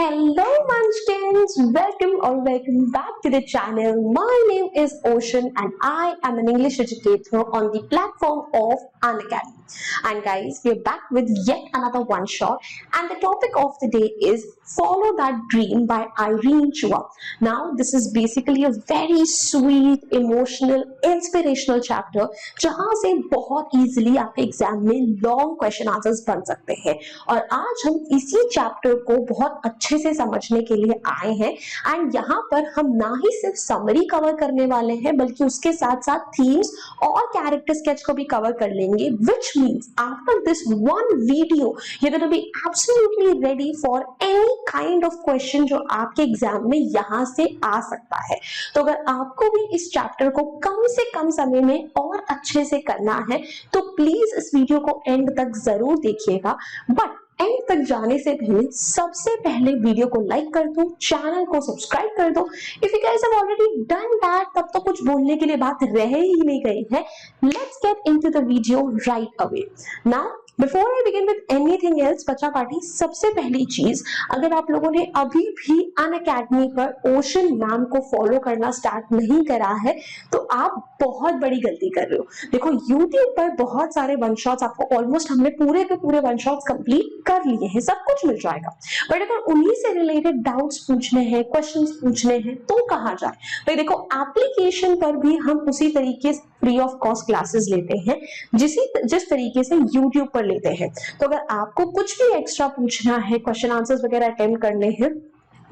Hello Munchkins, welcome back to the channel. My name is Ocean and I am an English educator on the platform of Unacademy. And guys, we are back with yet another one shot and the topic of the day is Follow That Dream by Irene Chua. Now this is basically a very sweet, emotional, inspirational chapter जहाँ से बहुत easily आपके exam में long question answers बन सकते हैं और आज हम इसी चैप्टर को बहुत अच्छे से समझने के लिए आए हैं एंड यहाँ पर हम ना ही सिर्फ समरी कवर करने वाले हैं बल्कि उसके साथ साथ थीम्स और कैरेक्टर स्केच को भी कवर कर लेंगे which means after this one video you're going to be absolutely ready for any kind of question जो आपके एग्जाम में यहाँ से आ सकता है। तो अगर आपको भी इस चैप्टर को कम से कम समय में और अच्छे से करना है तो प्लीज इस वीडियो को एंड तक जरूर देखिएगा। बट एंड तक जाने से पहले सबसे पहले वीडियो को लाइक कर दो, चैनल को सब्सक्राइब कर दो। If you guys have already done that तब तो कुछ बोलने के लिए बात रह ही नहीं गई है। Let's get into the video right away. Now before I begin with anything else बच्चा पार्टी, सबसे पहली चीज, अगर आप लोगों ने अभी भी अनअकैडमी पर ओशन मैम को फॉलो करना स्टार्ट नहीं करा है तो आप बहुत बड़ी गलती कर रहे हो। देखो यूट्यूब पर बहुत सारे वन शॉट्स आपको ऑलमोस्ट हमने पूरे के पूरे वन शॉट्स कंप्लीट कर लिए हैं, सब कुछ मिल जाएगा। बट अगर उन्हीं से रिलेटेड डाउट्स पूछने हैं, क्वेश्चंस पूछने हैं तो कहाँ जाए भाई। देखो एप्लीकेशन पर भी हम उसी तरीके से फ्री ऑफ कॉस्ट क्लासेस लेते हैं जिस तरीके से यूट्यूब पर लेते हैं। तो अगर आपको कुछ भी एक्स्ट्रा पूछना है, क्वेश्चन आंसर्स वगैरह अटेम्प्ट करने हैं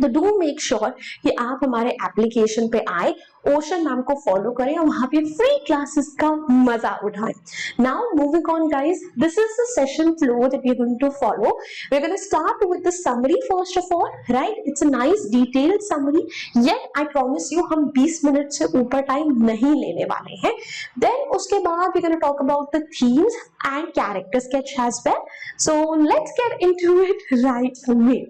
तो डू मेक श्योर कि आप हमारे एप्लीकेशन पे आए, ओशन मैम को फॉलो करें और वहां पे फ्री क्लासेस का मजा उठाएं। Now moving on guys, this is the session flow that we are going to follow. We are going to start with the summary first of all, right? It's a nice detailed summary, yet I promise you हम 20 minute से ऊपर time नहीं लेने वाले हैं। Then उसके बाद we are going to talk about the themes and character sketch as well. So let's get into it right away.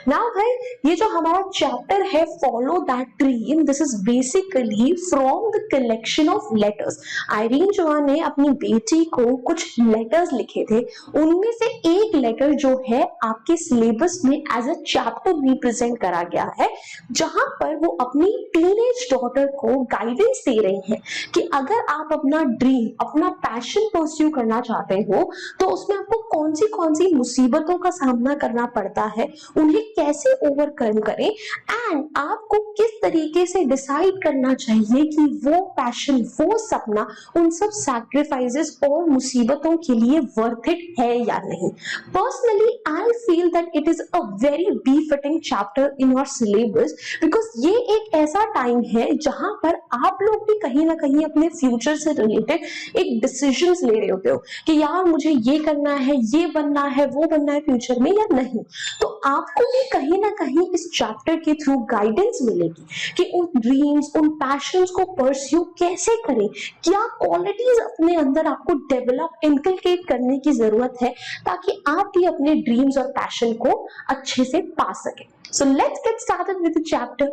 Now भाई, ये जो हमारा चैप्टर है follow that dream, this is basically from the collection of letters। Irene Chua ने अपनी बेटी को कुछ लेटर्स लिखे थे, उनमें से एक लेटर जो है आपके सिलेबस में एज अ चैप्टर रिप्रेजेंट करा गया है, जहां पर वो अपनी टीनेज डॉटर को गाइडेंस दे रही हैं कि अगर आप अपना ड्रीम, अपना पैशन परस्यू करना चाहते हो तो उसमें आपको कौन सी मुसीबतों का सामना करना पड़ता है, उन्हें कैसे ओवरकम करें एंड आपको किस तरीके से डिसाइड करना चाहिए कि वो पैशन, वो सपना उन सब सैक्रिफाइसेस और मुसीबतों के लिए वर्थ इट है या नहीं। Personally I feel that it is a very befitting chapter in your syllabus because ये एक ऐसा टाइम है जहां पर आप लोग भी कहीं ना कहीं अपने फ्यूचर से रिलेटेड एक डिसीजंस ले रहे होते हो कि यार मुझे ये करना है, ये बनना है, वो बनना है फ्यूचर में या नहीं। तो आपको भी कहीं ना कहीं इस चैप्टर के थ्रू गाइडेंस मिलेगी कि उन ड्रीम्स, उन पैशंस को परस्यू कैसे करें, क्या क्वालिटीज अपने अंदर आपको डेवलप, इनकलकेट करने की जरूरत है ताकि आप भी अपने ड्रीम्स और पैशन को अच्छे से पा सकें। So let's get started with the chapter,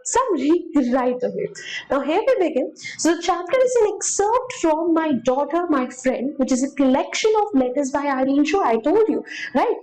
summary right away. Now here we begin. So the chapter is an excerpt from My Daughter, My Friend, which is a collection of letters by Irene Chua. I told you, right?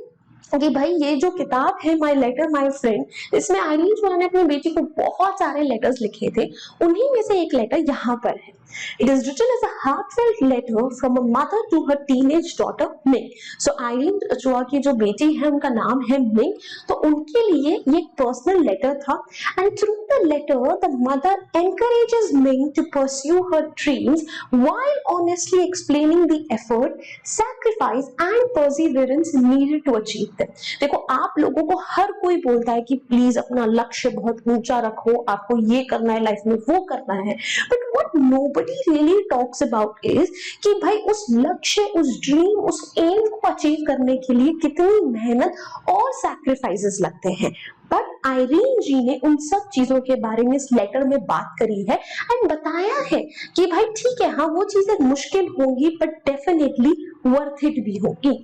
कि भाई ये जो किताब है माई letter my friend, इसमें Irene Chua ने अपनी बेटी को बहुत सारे लेटर्स लिखे थे, उन्हीं में से एक लेटर यहाँ पर है। It is written as a heartfelt letter from a mother to her teenage daughter Ming. So Irene चुआ की जो बेटी है उनका नाम है मिंग, तो उनके लिए ये एक पर्सनल लेटर था and through the letter the mother encourages Ming to pursue her dreams while honestly explaining the effort, sacrifice and perseverance needed to achieve them. देखो आप लोगों को हर कोई बोलता है कि प्लीज अपना लक्ष्य बहुत ऊंचा रखो, आपको ये करना है लाइफ में, वो करना है, but what nobody really talks about is कि भाई उस लक्ष्य, उस ड्रीम, उस एम को अचीव करने के लिए कितनी मेहनत और सैक्रिफाइसेस लगते हैं। बट आयरीन जी ने उन सब चीजों के बारे में इस लेटर में बात करी है एंड बताया है कि भाई ठीक है, हाँ वो चीजें मुश्किल होंगी बट डेफिनेटली वर्थ इट भी होगी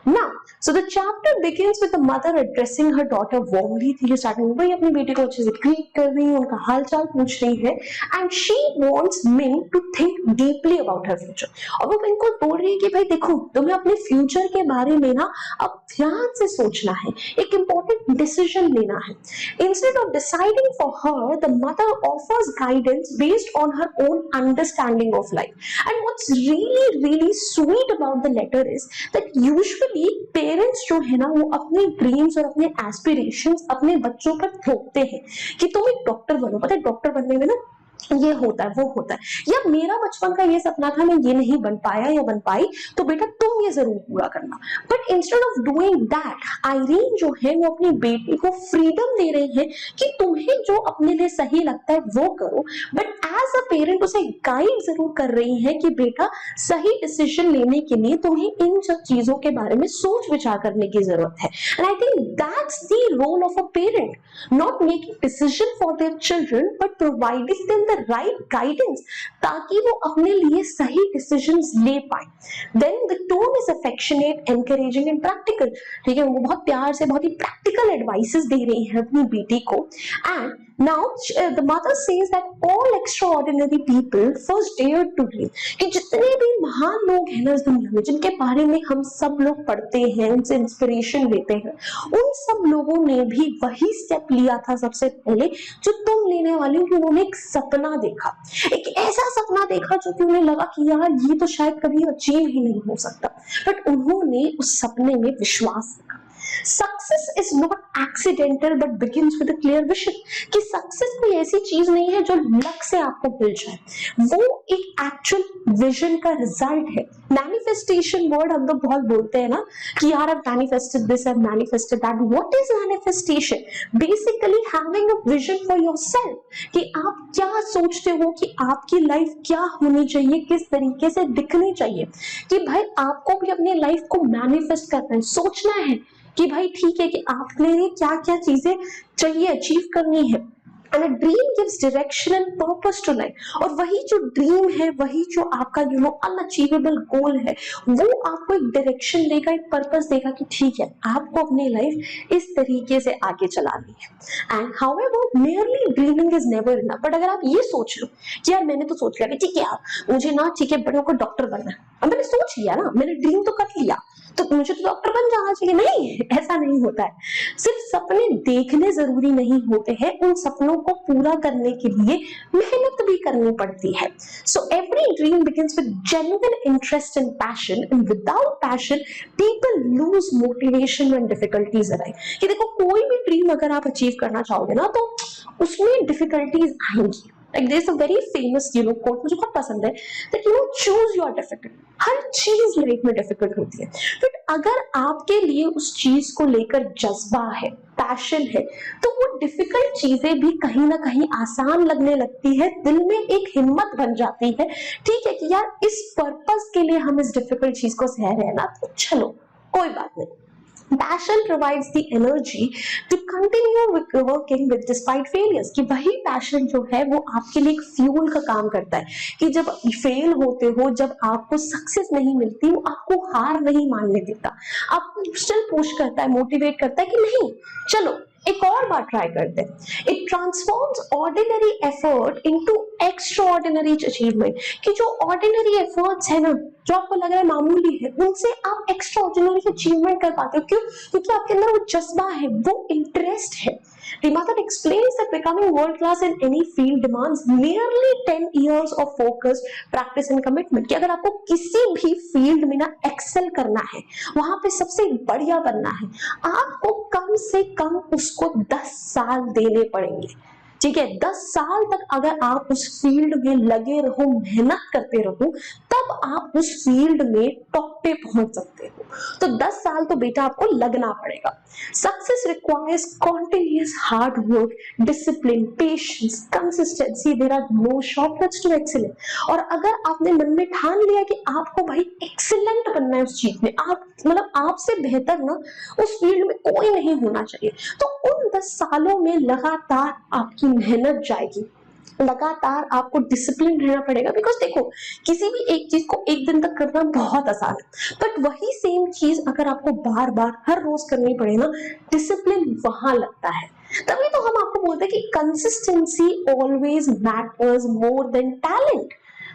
ना। So the chapter begins with the mother addressing her daughter warmly. थी स्टार्टिंग में भाई अपनी बेटी को अच्छे से ग्रीट कर रही है, उनका हालचाल पूछ रही है, and she wants Ming to think deeply about her future. और वो मिन को बोल रही है कि भाई देखो, तुम्हें अपने फ्यूचर के बारे में ना अब ध्यान से सोचना है, एक इंपॉर्टेंट डिसीजन लेना है। Instead of deciding for her, the mother offers guidance based on her own understanding of life. And what's really sweet about the letter is that usually parents जो है ना वो अपने ड्रीम्स और अपने एस्पिरेशंस अपने बच्चों पर थोपते हैं कि तुम एक डॉक्टर बनो। पता है डॉक्टर बनने में ना ये होता है वो होता है, या मेरा बचपन का ये सपना था मैं ये नहीं बन पाया या बन पाई, तो बेटा तुम ये जरूर पूरा करना। But instead of doing that, Irene जो है वो अपनी बेटी को फ्रीडम दे रही है कि तुम्हें जो अपने लिए सही लगता है वो करो, बट एज अ पेरेंट उसे गाइड जरूर कर रही है कि बेटा सही डिसीजन लेने के लिए तुम्हें इन सब चीजों के बारे में सोच विचार करने की जरूरत है। And I think that's the role of a parent, not making decision for their children but providing them the right guidance, ताकि वो अपने लिए सही डिसीजंस ले पाए। Then the tone is affectionate, encouraging and practical. ठीक है, वो बहुत प्यार से बहुत ही प्रैक्टिकल एडवाइसेस दे रही है अपनी बेटी को। And now the mother says that all extraordinary people first dare to dream, कि जितने भी महान लोग हैं ना इस दुनिया में जिनके बारे में हम सब लोग पढ़ते हैं, उनसे इंस्पिरेशन लेते हैं, उन सब लोगों ने भी वही स्टेप लिया था सबसे पहले जो तुम लेने वाले हो, कि उन्होंने एक सपना देखा, एक ऐसा सपना देखा जो कि उन्हें लगा कि यार ये तो शायद कभी अचीव ही नहीं हो सकता, बट उन्होंने उस सपने में विश्वास रखा। Success is not accidental but begins with a clear vision, कि सक्सेस कोई ऐसी चीज नहीं है जो लक से आपको मिल जाए, वो एक एक्चुअल विजन का रिजल्ट है। मैनिफेस्टेशन वर्ड हम लोग बहुत बोलते हैं ना कि यार I've manifested this, I've manifested that. What is manifestation? Basically having a vision for yourself, कि आप क्या सोचते हो कि आपकी लाइफ क्या होनी चाहिए, किस तरीके से दिखनी चाहिए, कि भाई आपको भी अपनी लाइफ को मैनिफेस्ट करना है, सोचना है कि भाई ठीक है कि आपके लिए क्या क्या चीजें चाहिए अचीव करनी है। And a dream gives direction and purpose to life. और वही जो ड्रीम है, वही जो आपका अनअचीवेबल गोल है, वो आपको एक डायरेक्शन देगा, एक पर्पस देगा कि ठीक है आपको अपनी लाइफ इस तरीके से आगे चलानी है। And however merely dreaming is never enough. But अगर आप ये सोच लो कि यार मैंने तो सोच लिया कि ठीक है यार मुझे ना ठीक है बड़ों को डॉक्टर बनना है, अब मैंने सोच लिया ना, मैंने ड्रीम तो कर लिया, तो मुझे तो डॉक्टर बन जाना चाहिए, नहीं, ऐसा नहीं होता है। सिर्फ सपने देखने जरूरी नहीं होते हैं, उन सपनों को पूरा करने के लिए मेहनत भी करनी पड़ती है। So every dream begins with genuine interest and passion, and without passion people lose motivation when difficulties arrive. कि देखो कोई भी ड्रीम अगर आप अचीव करना चाहोगे ना तो उसमें डिफिकल्टीज आएंगी। Like there's a very famous quote मुझे बहुत पसंद है that choose your difficult। हर चीज लाइफ में डिफिकल्ट होती है, बट अगर आपके लिए उस चीज को लेकर जज्बा है, पैशन है, तो वो डिफिकल्ट चीजें भी कहीं ना कहीं आसान लगने लगती है, दिल में एक हिम्मत बन जाती है, ठीक है कि यार इस पर्पस के लिए हम इस डिफिकल्ट चीज को सह रहे हैं ना, तो चलो कोई बात नहीं। Passion provides the energy to continue working with despite failures। कि वही पैशन जो है वो आपके लिए एक फ्यूल का काम करता है, कि जब फेल होते हो, जब आपको सक्सेस नहीं मिलती, वो आपको हार नहीं मानने देता, आपको स्टिल पुश करता है, मोटिवेट करता है कि नहीं चलो एक और बार ट्राई करते हैं। It transforms ordinary effort into extraordinary achievement. कि जो ऑर्डिनरी एफर्ट्स है ना, जो आपको लग रहा है मामूली है, उनसे आप एक्स्ट्राऑर्डिनरी अचीवमेंट कर पाते हो। क्यों? क्योंकि आपके अंदर वो जज्बा है, वो इंटरेस्ट है। The mother explains that becoming world class in any field demands nearly 10 years of focused practice and commitment। कि अगर आपको किसी भी फील्ड में ना एक्सेल करना है, वहां पे सबसे बढ़िया बनना है, आपको कम से कम उसको 10 साल देने पड़ेंगे। ठीक है, 10 साल तक अगर आप उस फील्ड में लगे रहो, मेहनत करते रहो, तब आप उस फील्ड में टॉप पे पहुंच सकते हो। तो 10 साल तो बेटा आपको लगना पड़ेगा। Success requires continuous hard work, discipline, patience, consistency. There are no shortcuts to excellence. और अगर आपने मन में ठान लिया कि आपको भाई एक्सीलेंट बनना है उस चीज में, आप मतलब आपसे बेहतर ना उस फील्ड में कोई नहीं होना चाहिए, तो उन 10 सालों में लगातार आपकी मेहनत जाएगी, लगातार आपको डिसिप्लिन रहना पड़ेगा, बिकॉज देखो किसी भी एक चीज को एक दिन तक करना बहुत आसान है, बट वही सेम चीज अगर आपको बार बार हर रोज करनी पड़े ना, डिसिप्लिन वहां लगता है। तभी तो हम आपको बोलते हैं कि consistency always matters more than talent.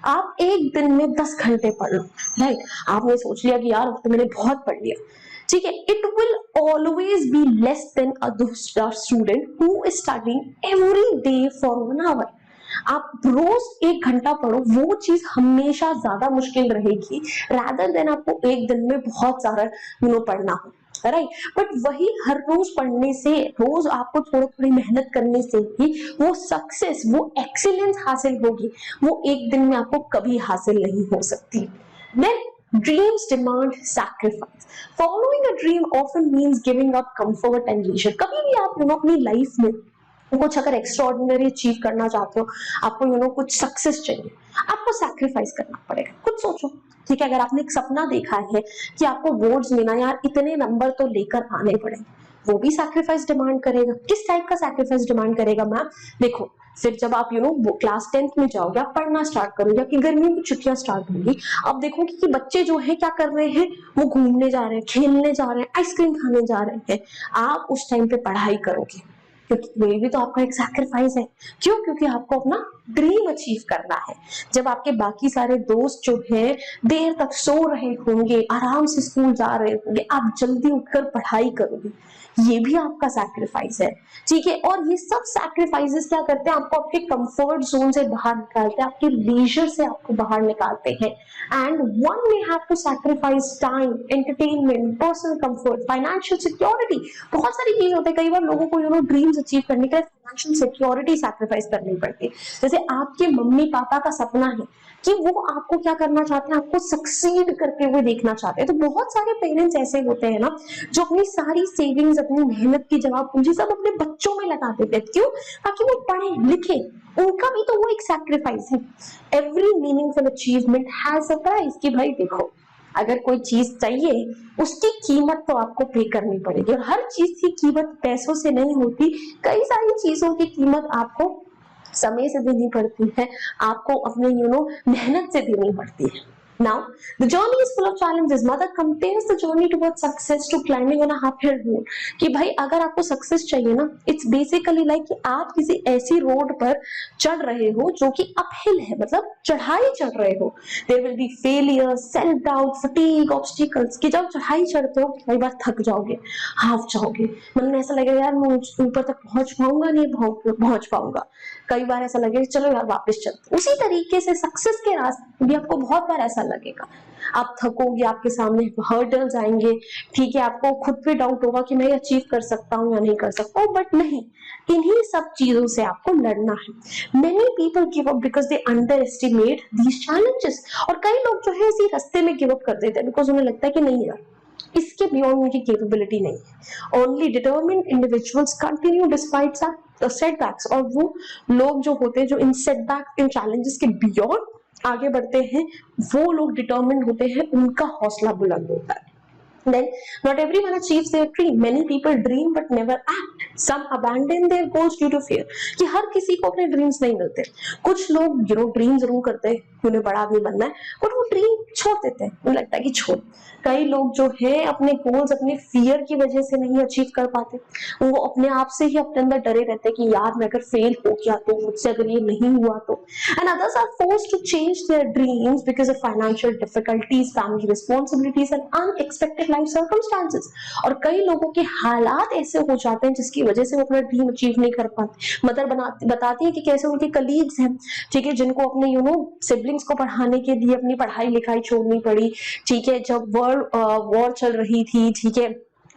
आप एक दिन में 10 घंटे पढ़ लो, राइट, आपने सोच लिया कि यार अब तो मैंने बहुत पढ़ लिया, ठीक है, it will always be less than a student who is studying every day for 1 hour. आप रोज 1 घंटा पढ़ो, वो चीज हमेशा ज्यादा मुश्किल रहेगी रादर देन आपको एक दिन में बहुत सारा पढ़ना हो, राइट। बट वही हर रोज पढ़ने से, रोज आपको थोड़ी थोड़ी मेहनत करने से ही वो सक्सेस, वो एक्सीलेंस हासिल होगी, वो एक दिन में आपको कभी हासिल नहीं हो सकती। Then dreams demand sacrifice. Following a dream often means giving up comfort and leisure. कभी भी आप अपनी लाइफ में कुछ अगर एक्स्ट्राऑर्डिनरी अचीव करना चाहते हो, आपको कुछ सक्सेस चाहिए, आपको सैक्रिफाइस करना पड़ेगा। कुछ सोचो, ठीक है, अगर आपने एक सपना देखा है कि आपको बोर्ड्स में ना यार इतने नंबर तो लेकर आने पड़ेंगे, वो भी सैक्रिफाइस डिमांड करेगा। किस टाइप का सैक्रिफाइस डिमांड करेगा मैम? देखो, फिर जब आप क्लास 10th में जाओगे, आप पढ़ना स्टार्ट करोगे, आपकी गर्मियों की छुट्टियां स्टार्ट होंगी, आप देखोगे कि बच्चे जो है क्या कर रहे हैं, वो घूमने जा रहे हैं, खेलने जा रहे हैं, आइसक्रीम खाने जा रहे हैं। आप उस टाइम पे पढ़ाई करोगे, क्योंकि ये भी तो आपका एक सैक्रिफाइस है। क्यों? क्योंकि आपको अपना ड्रीम अचीव करना है। जब आपके बाकी सारे दोस्त जो हैं देर तक सो रहे होंगे, आराम से स्कूल जा रहे होंगे, आप जल्दी उठकर पढ़ाई करोगे, ये भी आपका सैक्रिफाइस है, ठीक है। और ये सब सैक्रिफाइसेस क्या करते हैं, आपको आपके कंफर्ट जोन से बाहर निकालते हैं, आपके लीजर से आपको बाहर निकालते हैं। And one may have to sacrifice time, entertainment, personal comfort, financial security. बहुत सारी चीज होते हैं, कई बार लोगों को ड्रीम्स अचीव करने के लिए फाइनेंशियल सिक्योरिटी सैक्रिफाइस करनी पड़ती है। जैसे आपके मम्मी पापा का सपना है कि वो आपको क्या करना चाहते हैं, आपको सक्सीड करते हुए देखना चाहते हैं। तो बहुत सारे पेरेंट्स ऐसे होते हैं ना, जो अपनी सारी सेविंग्स, अपनी मेहनत की जमा पूंजी सब अपने बच्चों में लगा देते हैं। क्यों? ताकि वो पढ़े लिखे, उनका भी तो वो एक सैक्रिफाइस है। Every meaningful achievement has a price. कि भाई देखो, अगर कोई चीज चाहिए, उसकी कीमत तो आपको पे करनी पड़ेगी, और हर चीज की कीमत पैसों से नहीं होती। कई सारी चीजों की कीमत आपको समय से देनी पड़ती है, आपको अपने मेहनत से देनी पड़ती है। Now, the journey is full of challenges. Mother compares the journey towards success to climbing on a uphill road. कि भाई अगर आपको सक्सेस चाहिए ना, it's basically like कि आप किसी ऐसी रोड पर चढ़ रहे हो जो कि अपहिल है, मतलब चढ़ाई चढ़ रहे हो। There will be failure, self doubt, fatigue, obstacles. कि जब चढ़ाई चढ़ते हो कई बार थक जाओगे, हाफ जाओगे, मन में ऐसा लगेगा यार मैं ऊपर तक पहुंच पाऊंगा, नहीं पहुंच पाऊंगा। कई बार ऐसा लगेगा चलो यार वापस चलते। उसी तरीके से सक्सेस के रास्ते भी आपको बहुत बार ऐसा लगेगा, आप थकोगे, आपके सामने हर्डल्स आएंगे, ठीक है, आपको खुद पे डाउट होगा कि मैं अचीव कर सकता हूँ या नहीं कर सकता हूँ, बट नहीं, इन्हीं सब चीजों से आपको लड़ना है। Many people give up because they under estimate these challenges. और कई लोग जो है इसी रास्ते में गिव अप कर देते हैं, बिकॉज उन्हें लगता है कि नहीं यार इसके बियॉन्ड उनकी कैपेबिलिटी नहीं है। Only determined individuals continue despite setbacks. और वो लोग जो होते हैं, जो इन सेटबैक, इन चैलेंजेस के बियॉन्ड आगे बढ़ते हैं, वो लोग डिटरमिन्ड होते हैं, उनका हौसला बुलंद होता है। Then, not everyone achieves their dream. Many people dream but never act. Some abandon their goals due to fear. कि हर किसी को अपने ड्रीम्स नहीं मिलते। कुछ लोग ड्रीम जरूर करते हैं, उन्हें बड़ा आदमी बनना है, बट वो ड्रीम छोड़ देते हैं, उन्हें लगता है कि छोड़। कई लोग जो है अपने गोल्स अपने फियर की वजह से नहीं अचीव कर पाते, वो अपने आप से ही अपने अंदर डरे रहते हैं कि यार मैं अगर फेल हो गया तो, मुझसे अगर ये नहीं हुआ तो। And others are forced to change their dreams because of financial difficulties, family responsibilities and unexpected life circumstances. और कई लोगों के हालात ऐसे हो जाते हैं जिसकी वजह से वो अपना ड्रीम अचीव नहीं कर पाते। मदर बताती है कि कैसे उनके कलीग्स हैं, ठीक है, जिनको अपने सिबलिंग्स को पढ़ाने के लिए अपनी पढ़ाई लिखाई छोड़नी पड़ी, ठीक है, जब वॉर चल रही थी, ठीक है,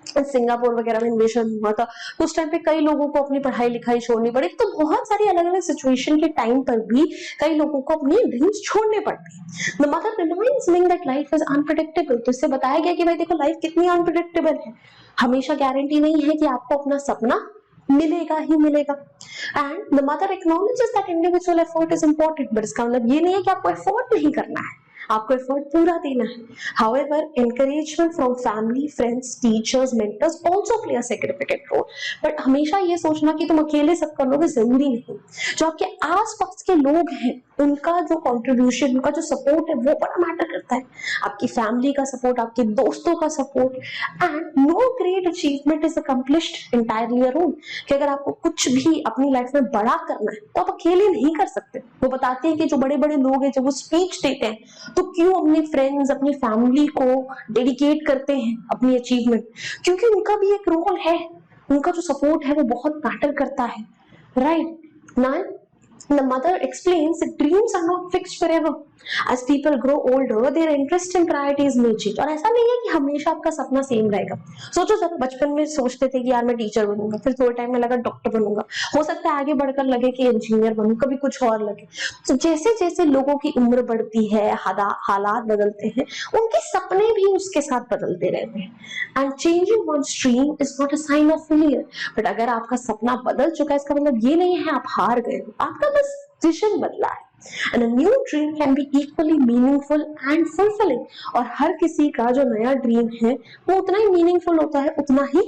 सिंगापुर वगैरह में इन्वेशन हुआ था, तो उस टाइम पे कई लोगों को अपनी पढ़ाई लिखाई छोड़नी पड़ी। तो बहुत सारी अलग अलग सिचुएशन के टाइम पर भी कई लोगों को अपनी ड्रीम्स छोड़ने पड़ती है। The mother reminds me that life is unpredictable. तो इससे बताया गया कि भाई देखो लाइफ कितनी अनप्रेडिक्टेबल है, हमेशा गारंटी नहीं है कि आपको अपना सपना मिलेगा ही मिलेगा। And the mother acknowledges that individual effort is important, but इसका मतलब ये नहीं है कि आपको एफर्ट नहीं करना है, आपको एफर्ट पूरा देना है। However, encouragement from family, friends, teachers, mentors also play a significant role. But हमेशा ये सोचना कि तुम अकेले सब कर लोगे जरूरी नहीं। जो आपके आसपास के लोग हैं उनका जो कंट्रीब्यूशन, उनका जो सपोर्ट है वो बड़ा मैटर करता है। आपकी फैमिली का सपोर्ट, आपके दोस्तों का support. And no great achievement is accomplished entirely alone. कि अगर आपको कुछ भी अपनी लाइफ में बड़ा करना है तो आप अकेले नहीं कर सकते। वो बताते हैं कि जो बड़े बड़े लोग हैं जब वो स्पीच देते हैं तो क्यों अपने फ्रेंड्स, अपनी फैमिली को डेडिकेट करते हैं अपनी अचीवमेंट, क्योंकि उनका भी एक रोल है। उनका जो सपोर्ट है वो बहुत मैटर करता है, राइट ना। The mother explains that dreams are not fixed forever. As people grow older, their interest and priorities may change. और ऐसा नहीं है कि हमेशा आपका सपना सेम रहेगा। सोचो जब बचपन में सोचते थे कि यार मैं टीचर बनूंगा, फिर थोड़े टाइम में लगा डॉक्टर बनूंगा, हो सकता है आगे बढ़कर लगे कि इंजीनियर बनूं, कभी कुछ और लगे। तो जैसे जैसे लोगों की उम्र बढ़ती है, हालात बदलते हैं, उनके सपने भी उसके साथ बदलते रहते हैं। And changing one's dream is not a sign of failure. But अगर आपका सपना बदल चुका है इसका मतलब ये नहीं है आप हार गए हो, आपका बस विजन बदला है। And a new dream can be equally meaningful and fulfilling. और हर किसी का जो नया ड्रीम है वो उतना ही मीनिंगफुल होता है, उतना ही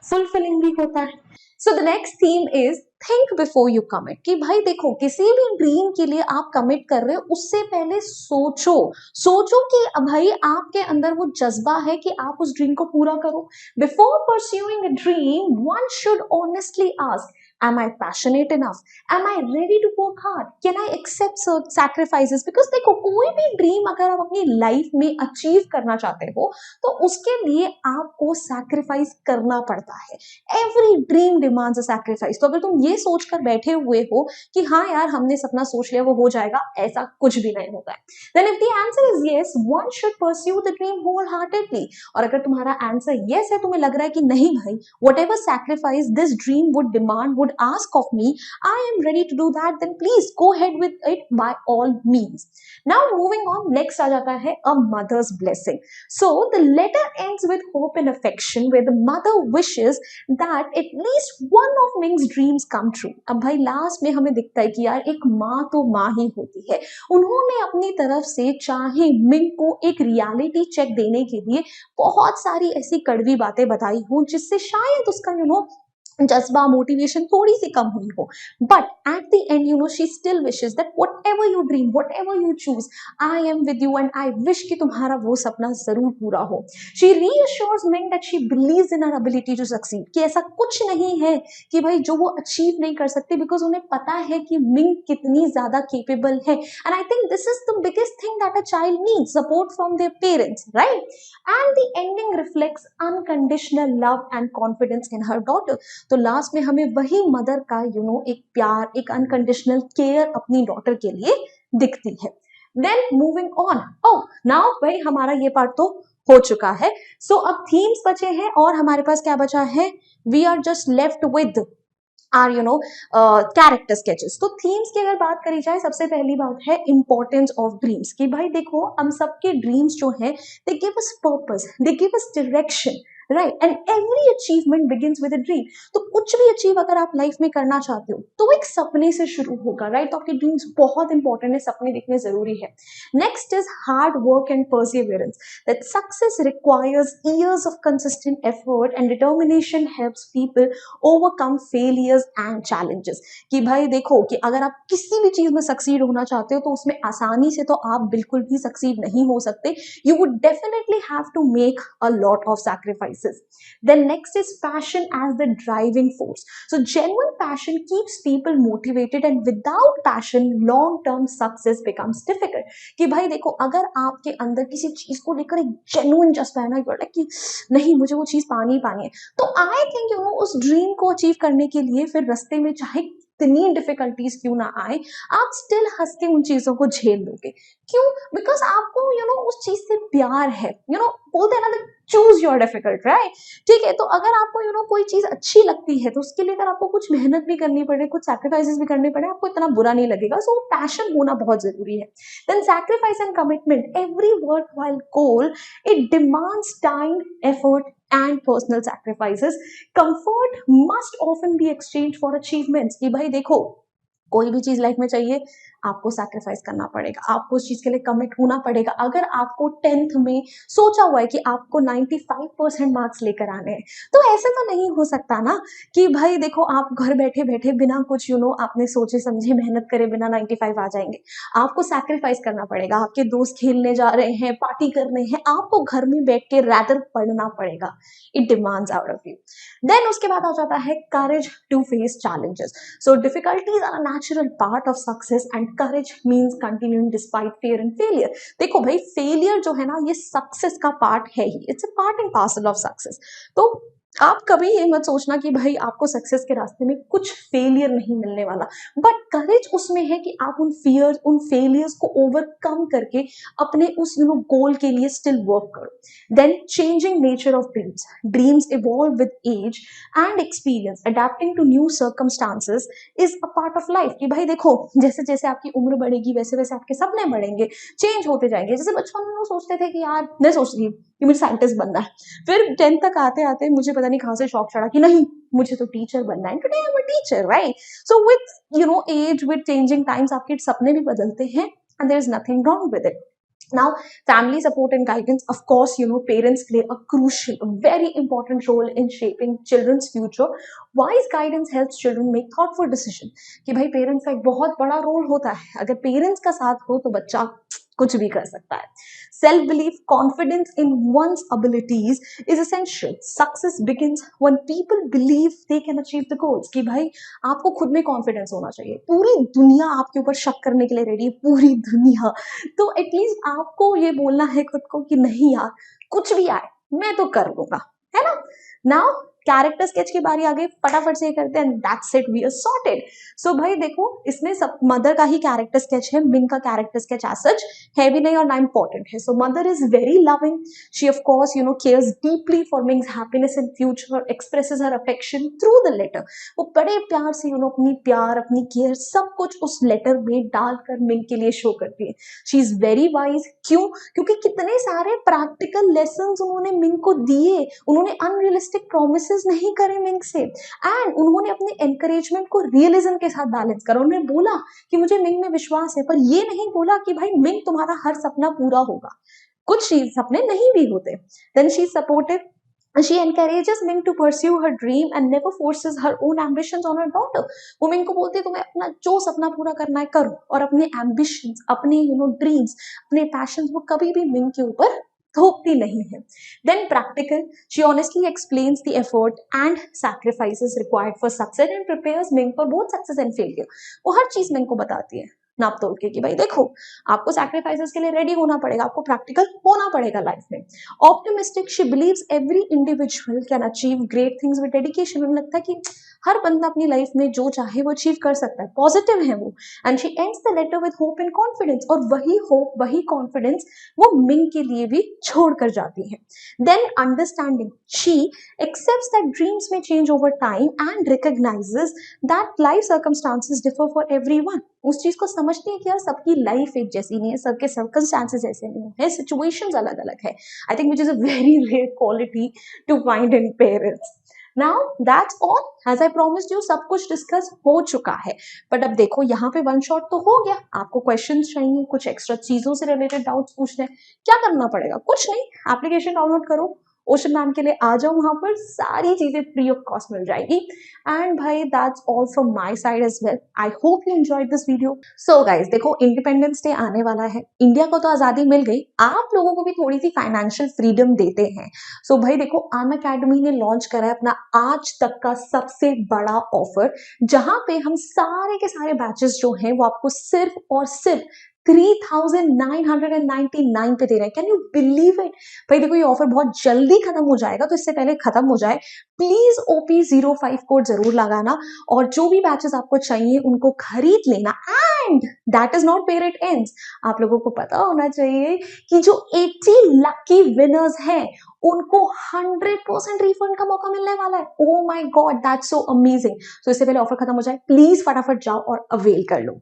फुलफिलिंग भी होता है। So the next theme is think before you commit. कि भाई देखो किसी भी ड्रीम के लिए आप कमिट कर रहे हो उससे पहले सोचो। सोचो कि भाई आपके अंदर वो जज्बा है कि आप उस ड्रीम को पूरा करो। Before pursuing a dream one should honestly ask, am I passionate enough? Am I ready to work hard? Can I accept sacrifices? Because देखो कोई भी ड्रीम अगर आप अपनी लाइफ में अचीव करना चाहते हो तो उसके लिए आपको सैक्रिफाइस करना पड़ता है। एवरी ड्रीम डिमांड्स अ सैक्रिफाइस। तो अगर तुम ये सोचकर बैठे हुए हो कि हाँ यार हमने सपना सोच लिया वो हो जाएगा, ऐसा कुछ भी नहीं होता है। Then if the answer is yes, one should pursue the dream wholeheartedly. और अगर तुम्हारा आंसर yes है, तुम्हें लग रहा है कि नहीं भाई whatever sacrifice this dream would demand, would ask of me, I am ready to do that, then please go ahead with it by all means. Now moving on, next आ जाता है a mother's blessing. So the letter ends with hope and affection where the mother wishes that at least one of Ming's dreams come true. अब भाई last में हमें दिखता है कि यार एक माँ तो माँ ही होती है। उन्होंने अपनी तरफ से चाहे मिंग को एक रियलिटी चेक देने के लिए बहुत सारी ऐसी कड़वी बातें बताई हों जिससे शायद उसका जज्बा, मोटिवेशन थोड़ी सी कम हुई हो, but at the end she still wishes that whatever you dream, whatever you choose, I am with you and I wish कि तुम्हारा वो सपना जरूर पूरा हो। She reassures Ming that she believes in her ability to succeed. कि ऐसा कुछ नहीं है कि भाई जो वो अचीव नहीं कर सकते, बिकॉज उन्हें पता है कि मिंग कितनी ज्यादा केपेबल है। And I think this is the biggest thing that a child needs, support from their parents, right. And the ending reflects unconditional love and confidence in her daughter. तो last में हमें वही mother का एक प्यार, एक unconditional care अपनी daughter के लिए दिखती है। Then moving on, oh now भाई हमारा ये पार्ट तो हो चुका है। सो अब थीम्स बचे हैं और हमारे पास क्या बचा है, we are just left with our character sketches. तो थीम्स की अगर बात करी जाए, सबसे पहली बात है इंपॉर्टेंस ऑफ ड्रीम्स। कि भाई देखो हम सबके ड्रीम्स जो हैं they give us purpose, they give us direction, right. And every achievement begins with a dream. तो कुछ भी अचीव अगर आप लाइफ में करना चाहते हो तो एक सपने से शुरू होगा, राइट। तो आपके ड्रीम्स बहुत इंपॉर्टेंट है, सपने देखने जरूरी है। Next is hard work and perseverance. That success requires years of consistent effort and determination helps people overcome failures and challenges. कि भाई देखो कि अगर आप किसी भी चीज में सक्सीड होना चाहते हो तो उसमें आसानी से तो आप बिल्कुल भी सक्सीड नहीं हो सकते। You would definitely have to make a lot of sacrifices. Then next is passion as the driving force. So genuine passion keeps people motivated and without passion long term success becomes difficult. कि भाई देखो अगर आपके अंदर किसी चीज को लेकर एक जेन्युइन जज्बा है ना, कि नहीं मुझे वो चीज पानी ही पानी है, तो आई थिंक उस ड्रीम को अचीव करने के लिए फिर रास्ते में चाहे कितनी डिफिकल्टीज क्यों ना आए, आप स्टिल हंस के उन चीजों को झेल लोगे। क्यों? बिकॉज आपको उस चीज से प्यार है। बोलते हैं ना चूज योर डिफिकल्ट, राइट। ठीक है, तो अगर आपको कोई चीज अच्छी लगती है तो उसके लिए अगर आपको कुछ मेहनत भी करनी पड़े, कुछ सैक्रिफाइसेस भी करने पड़े, आपको इतना बुरा नहीं लगेगा। सो पैशन होना बहुत जरूरी है। Then sacrifice and commitment, every worthwhile goal it demands time, effort and personal sacrifices. Comfort must often be exchanged for achievements. कि भाई देखो कोई भी चीज लाइफ में चाहिए, आपको सैक्रिफाइस करना पड़ेगा, आपको उस चीज के लिए कमिट होना पड़ेगा। अगर आपको 10th में सोचा हुआ है कि आपको 95% मार्क्स लेकर आने हैं, तो ऐसे तो नहीं हो सकता ना कि भाई देखो आप घर बैठे बैठे बिना कुछ आपने सोचे समझे मेहनत करे बिना 95 आ जाएंगे। आपको सैक्रिफाइस करना पड़ेगा। आपके दोस्त खेलने जा रहे हैं, पार्टी करने हैं, आपको घर में बैठ के रैदर पढ़ना पड़ेगा। It demands out of you. Then उसके बाद आ जाता है courage to face challenges. So difficulties are a natural part of success and courage means continuing despite fear and failure. देखो भाई फेलियर जो है ना ये सक्सेस का पार्ट है ही, it's a part and parcel of success. तो आप कभी ये मत सोचना कि भाई आपको सक्सेस के रास्ते में कुछ फेलियर नहीं मिलने वाला, बट करेज उसमें है कि आप उन फियर्स उन फेलियर्स को ओवरकम करके अपने उस गोल के लिए स्टिल वर्क करो। Then changing nature of dreams, dreams evolve with age and experience, adapting to new circumstances is a part of life. कि भाई देखो जैसे जैसे आपकी उम्र बढ़ेगी वैसे वैसे आपके सपने बढ़ेंगे, चेंज होते जाएंगे। जैसे बचपन में वो सोचते थे कि यार मैं सोचती कि मुझे साइंटिस्ट बनना है, फिर 10th तक आते आते मुझे पता नहीं कहां से शौक चढ़ा कि नहीं मुझे तो टीचर बनना है, today I am a teacher, right? So with age with changing times आपके सपने भी बदलते हैं and there is nothing wrong with it. Now, family support and guidance, of course, parents play a crucial, a very important role in shaping children's future. Wise guidance helps children make thoughtful decision. कि भाई parents का एक बहुत बड़ा role होता है, अगर parents का साथ हो तो बच्चा कुछ भी कर सकता है। Self belief, confidence in one's abilities is essential. Success begins when people believe they can achieve the goals. कि भाई आपको खुद में कॉन्फिडेंस होना चाहिए। पूरी दुनिया आपके ऊपर शक करने के लिए रेडी है, पूरी दुनिया। तो एटलीस्ट आपको ये बोलना है खुद को कि नहीं यार कुछ भी आए मैं तो कर लूंगा, है ना? नाउ कैरेक्टर स्केच की बारी आ गई, फटाफट से ये करते हैं, that's it, we are sorted. So भाई देखो इसमें सब मदर का ही कैरेक्टर स्केच है, मिंग का कैरेक्टर स्केच एज सच है भी नहीं और ना इम्पोर्टेंट है। So mother is very loving, she of course cares deeply for Ming's happiness in future, expresses her affection through the letter. वो बड़े प्यार से अपनी प्यार अपनी केयर सब कुछ उस लेटर में डालकर मिंग के लिए शो करती है। शी इज वेरी वाइज, क्यों? क्योंकि कितने सारे प्रैक्टिकल लेसन उन्होंने मिंग को दिए, उन्होंने अनरियलिस्टिक प्रोमिस नहीं करे मिंग से, एंड उन्होंने अपने एनकरेजमेंट को रियलिज्म के साथ बैलेंस करा। उन्होंने बोला कि मुझे मिंग में विश्वास है, पर ये नहीं बोला कि भाई मिंग तुम्हारा हर सपना पूरा होगा, कुछ सपने नहीं भी होते। Then she supportive, she encourages Ming to pursue her dream and never forces her own ambitions on her daughter. वो मिंग को बोलती है तुम्हें अपना जो सपना पूरा करना है करो, और अपने ambitions, अपने ड्रीम्स, अपने पैशंस वो कभी भी मिंग के ऊपर थोपती नहीं है। Then practical, she honestly explains the effort and sacrifices required for success and prepares Ming for both success and failure. वो हर चीज मिंग को बताती है नाप तोल के कि भाई देखो आपको सैक्रिफाइसेस के लिए रेडी होना पड़ेगा, आपको प्रैक्टिकल होना पड़ेगा लाइफ में। Optimistic, she beliefs every individual can achieve great things with dedication. उन्हें लगता है कि हर बंदा अपनी लाइफ में जो चाहे वो अचीव कर सकता है, पॉजिटिव है वो। And she ends the letter with hope and confidence, और वही होप वही कॉन्फिडेंस वो मिंग के लिए भी छोड़ कर जाती है। Then understanding, she accepts that dreams may change over time and recognizes that life circumstances differ for everyone. उस चीज को समझती है कि यार सबकी लाइफ एक जैसी नहीं है, सबके सर्कमस्टांसेस ऐसे नहीं है, सिचुएशंस अलग अलग है। I think which is a very rare quality to find in parents. Now that's all, as I promised you सब कुछ डिस्कस हो चुका है। बट अब देखो यहाँ पे वन शॉट तो हो गया, आपको क्वेश्चंस चाहिए, कुछ एक्स्ट्रा चीजों से रिलेटेड डाउट्स पूछने, क्या करना पड़ेगा? कुछ नहीं, एप्लीकेशन डाउनलोड करो, ओशन मैम के लिए आ जाओ, वहां पर सारी चीजें फ्री ऑफ कॉस्ट मिल जाएगी। एंड भाई that's all from my side as well. I hope you enjoyed this video. So guys देखो इंडिपेंडेंस डे आने वाला है, इंडिया को तो आजादी मिल गई, आप लोगों को भी थोड़ी सी फाइनेंशियल फ्रीडम देते हैं। सो भाई देखो अनअकैडमी ने लॉन्च करा है अपना आज तक का सबसे बड़ा ऑफर, जहां पे हम सारे के सारे बैचेस जो हैं वो आपको सिर्फ और सिर्फ 3,999 पे दे रहे हैं। Can you believe it? भाई देखो ये ऑफर बहुत जल्दी खत्म हो जाएगा, तो इससे पहले खत्म हो जाए प्लीज OP05 कोड जरूर लगाना, और जो भी बैचेस आपको चाहिए उनको खरीद लेना। And that is not where it ends, आप लोगों को पता होना चाहिए कि जो 80 लकी विनर्स हैं उनको 100% रिफंड का मौका मिलने वाला है। Oh my God, that's so amazing. तो इससे पहले ऑफर खत्म हो जाए प्लीज फटाफट जाओ और अवेल कर लो।